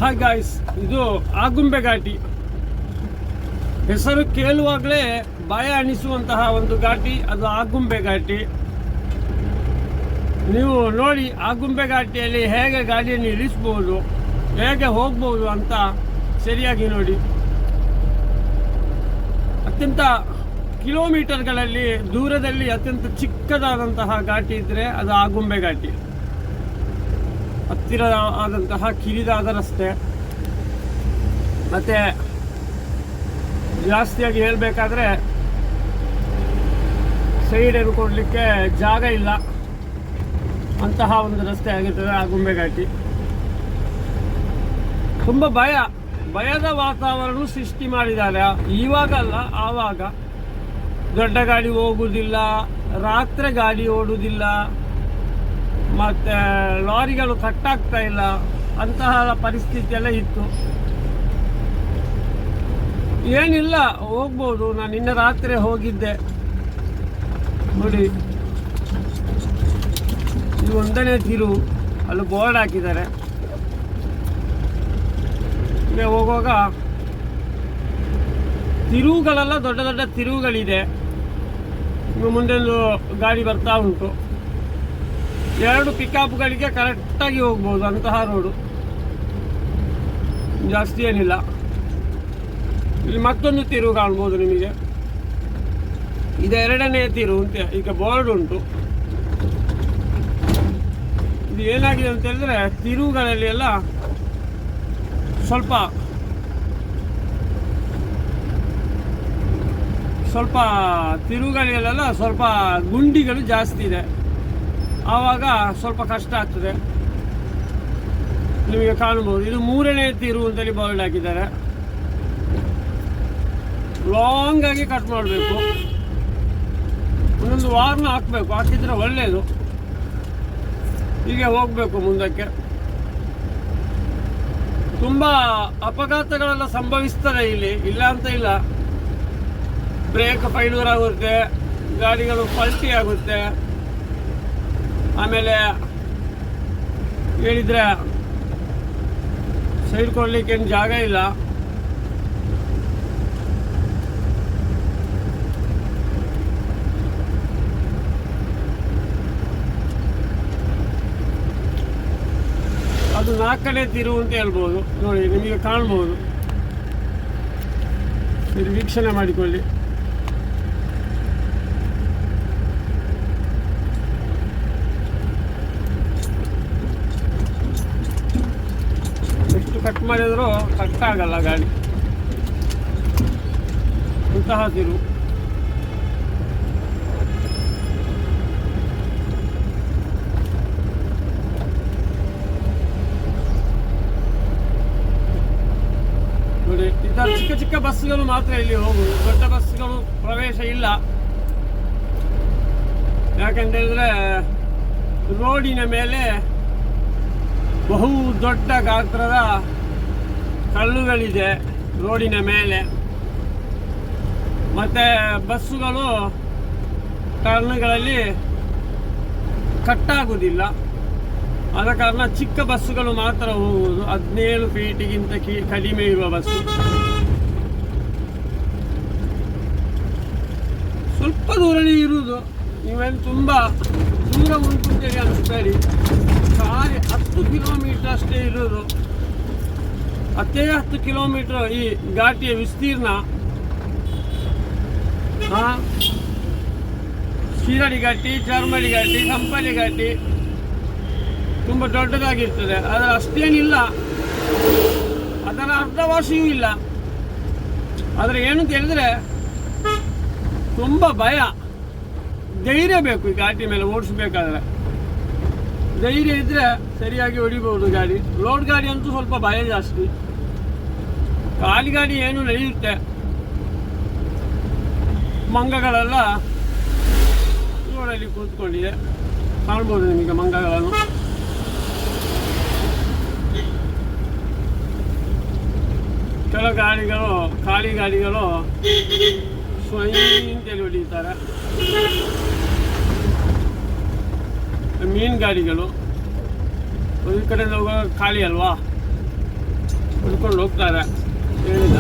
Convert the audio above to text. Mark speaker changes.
Speaker 1: Hi guys, ಇದು ಆಗುಂಬೆ ಘಾಟಿ. ಹೆಸರು ಕೇಳುವಾಗಲೇ ಭಯ ಅನಿಸುವಂತಹ ಒಂದು ಘಾಟಿ, ಅದು ಆಗುಂಬೆ ಘಾಟಿ. ನೀವು ನೋಡಿ, ಆಗುಂಬೆ ಘಾಟಿಯಲ್ಲಿ ಹೇಗೆ ಗಾಡಿಯನ್ನು ಇಳಿಸ್ಬೋದು, ಹೇಗೆ ಹೋಗ್ಬೋದು ಅಂತ ಸರಿಯಾಗಿ ನೋಡಿ. ಅತ್ಯಂತ ಕಿಲೋಮೀಟರ್ಗಳಲ್ಲಿ ದೂರದಲ್ಲಿ ಅತ್ಯಂತ ಚಿಕ್ಕದಾದಂತಹ ಘಾಟಿ ಇದ್ದರೆ ಅದು ಆಗುಂಬೆ ಘಾಟಿ. ಹತ್ತಿರ ಆದಂತಹ ಕಿರಿದಾದ ರಸ್ತೆ. ಮತ್ತು ಜಾಸ್ತಿಯಾಗಿ ಹೇಳಬೇಕಾದ್ರೆ ಸೈಡ್ ಏನು ಕೊಡಲಿಕ್ಕೆ ಜಾಗ ಇಲ್ಲ ಅಂತಹ ಒಂದು ರಸ್ತೆ ಆಗಿರ್ತದೆ ಆಗುಂಬೆ ಘಾಟಿ. ತುಂಬ ಭಯದ ವಾತಾವರಣ ಸೃಷ್ಟಿ ಮಾಡಿದ್ದಾರೆ. ಇವಾಗಲ್ಲ, ಆವಾಗ ದೊಡ್ಡ ಗಾಡಿ ಹೋಗುವುದಿಲ್ಲ, ರಾತ್ರಿ ಗಾಡಿ ಓಡುವುದಿಲ್ಲ, ಮತ್ತು ಲಾರಿಗಳು ಕಟ್ಟಾಗ್ತಾ ಇಲ್ಲ, ಅಂತಹ ಪರಿಸ್ಥಿತಿ ಎಲ್ಲ ಇತ್ತು. ಏನಿಲ್ಲ, ಹೋಗ್ಬೋದು. ನಾನು ನಿನ್ನೆ ರಾತ್ರಿ ಹೋಗಿದ್ದೆ. ನೋಡಿ, ಇದು 1ನೇ ತಿರುವು, ಅಲ್ಲಿ ಬೋರ್ಡ್ ಹಾಕಿದ್ದಾರೆ. ಈಗ ಹೋಗುವಾಗ ತಿರುವುಗಳೆಲ್ಲ ದೊಡ್ಡ ದೊಡ್ಡ ತಿರುವುಗಳಿದೆ. ಮುಂದೆ ಒಂದು ಗಾಡಿ ಬರ್ತಾ ಉಂಟು. 2 ಪಿಕಪ್ಗಳಿಗೆ ಕರೆಕ್ಟಾಗಿ ಹೋಗ್ಬೋದು ಅಂತಹ ರೋಡು, ಜಾಸ್ತಿ ಏನಿಲ್ಲ. ಇಲ್ಲಿ ಮತ್ತೊಂದು ತಿರುವು ಕಾಣ್ಬೋದು ನಿಮಗೆ. ಇದು 2ನೇ ತಿರುವು ಅಂತ ಈಗ ಬೋರ್ಡ್ ಉಂಟು. ಇದು ಏನಾಗಿದೆ ಅಂತ ಹೇಳಿದ್ರೆ, ತಿರುವುಗಳಲ್ಲಿ ಎಲ್ಲ ಸ್ವಲ್ಪ ತಿರುವುಗಳಲ್ಲೆಲ್ಲ ಸ್ವಲ್ಪ ಗುಂಡಿಗಳು ಜಾಸ್ತಿ ಇದೆ. ಆವಾಗ ಸ್ವಲ್ಪ ಕಷ್ಟ ಆಗ್ತದೆ. ನಿಮಗೆ ಕಾಣ್ಬೋದು, ಇದು 3ನೇ ತಿರುವು ಅಂತೇಳಿ ಬೋರ್ಡ್ ಹಾಕಿದ್ದಾರೆ. ಲಾಂಗ್ ಆಗಿ ಕಟ್ ಮಾಡಬೇಕು, ಒಂದೊಂದು ವಾರ್ನ ಹಾಕಬೇಕು, ಹಾಕಿದ್ರೆ ಒಳ್ಳೆಯದು. ಹೀಗೆ ಹೋಗಬೇಕು ಮುಂದಕ್ಕೆ. ತುಂಬ ಅಪಘಾತಗಳೆಲ್ಲ ಸಂಭವಿಸ್ತದೆ ಇಲ್ಲಿ, ಇಲ್ಲ ಅಂತ ಇಲ್ಲ. ಬ್ರೇಕ್ ಫೈಲ್ಯೂರ್ ಆಗುತ್ತೆ, ಗಾಡಿಗಳು ಪಲ್ಟಿ ಆಗುತ್ತೆ. ಆಮೇಲೆ ಹೇಳಿದರೆ ಸೈಡ್ ಕೊಡಲಿಕ್ಕೆ ಏನು ಜಾಗ ಇಲ್ಲ. ಅದು 4ನೇ ತಿರುವು ಅಂತ ಹೇಳ್ಬೋದು. ನೋಡಿ, ನಿಮಗೆ ಕಾಣ್ಬೋದು. ಇದು ವೀಕ್ಷಣೆ ಮಾಡಿಕೊಳ್ಳಿ. ಎಷ್ಟು ಕಟ್ ಮಾಡಿದರೂ ಕಟ್ ಆಗಲ್ಲ ಗಾಡಿ, ಅಂತಹ ತಿರುವು. ನೋಡಿ, ಇದರ ಚಿಕ್ಕ ಚಿಕ್ಕ ಬಸ್ಸುಗಳು ಮಾತ್ರ ಇಲ್ಲಿ ಹೋಗುವುದು, ದೊಡ್ಡ ಬಸ್ಸುಗಳು ಪ್ರವೇಶ ಇಲ್ಲ. ಯಾಕಂತ ಹೇಳಿದ್ರೆ ರೋಡಿನ ಮೇಲೆ ಬಹು ದೊಡ್ಡ ಗಾತ್ರದ ಕಲ್ಲುಗಳಿದೆ ರೋಡಿನ ಮೇಲೆ. ಮತ್ತು ಬಸ್ಸುಗಳು ಟರ್ನ್ಗಳಲ್ಲಿ ಕಟ್ಟಾಗುವುದಿಲ್ಲ. ಆದ ಕಾರಣ ಚಿಕ್ಕ ಬಸ್ಸುಗಳು ಮಾತ್ರ ಹೋಗುವುದು, 17 ಫೀಟಿಗಿಂತ ಕಡಿಮೆ ಇರುವ ಬಸ್ಸು. ಸ್ವಲ್ಪ ದೂರದಲ್ಲಿ ಇರುವುದು, ನೀವೇನು ತುಂಬ ದೂರ ಉಂಟು ಅಂತೇಳಿ ಅನಿಸ್ಬೇಡಿ. ಸಾರಿ 10 ಕಿಲೋಮೀಟರ್ ಅಷ್ಟೇ ಇರೋದು. 10 ಕಿಲೋಮೀಟರ್ ಈ ಘಾಟಿಯ ವಿಸ್ತೀರ್ಣ. ಶಿರಡಿ ಘಾಟಿ, ಚರ್ಮಡಿ ಘಾಟಿ, ಕಂಪಲಿ ಘಾಟಿ ತುಂಬ ದೊಡ್ಡದಾಗಿರ್ತದೆ. ಅದರ ಅಷ್ಟೇನಿಲ್ಲ, ಅದರ ಅರ್ಧವಾಸಿಯೂ ಇಲ್ಲ. ಆದರೆ ಏನು ಅಂತ ಹೇಳಿದ್ರೆ ತುಂಬ ಭಯ, ಧೈರ್ಯ ಬೇಕು ಈ ಘಾಟಿ ಮೇಲೆ ಓಡಿಸ್ಬೇಕಾದ್ರೆ. ಧೈರ್ಯ ಇದ್ದರೆ ಸರಿಯಾಗಿ ಹೊಡಿಬೋದು ಗಾಡಿ. ಲೋಡ್ ಗಾಡಿ ಅಂತೂ ಸ್ವಲ್ಪ ಭಯ ಜಾಸ್ತಿ. ಖಾಲಿ ಗಾಡಿ ಏನು ನಡೆಯುತ್ತೆ. ಮಂಗಗಳೆಲ್ಲ ರೋಡಲ್ಲಿ ಕೂತ್ಕೊಂಡಿದೆ, ಕಾಣ್ಬೋದು ನಿಮಗೆ ಮಂಗಗಳನ್ನು. ಕೆಲ ಗಾಡಿಗಳು, ಖಾಲಿ ಗಾಡಿಗಳು ಸ್ವಯಂ ಅಂತೇಳಿ ಹೊಡಿತಾರೆ. ಮೀನು ಗಾಡಿಗಳು ಈ ಕಡೆಯಿಂದ ಹೋಗುವಾಗ ಖಾಲಿ ಅಲ್ವಾ, ಹುಡ್ಕೊಂಡು ಹೋಗ್ತಾರೆ ಹೇಳಿದ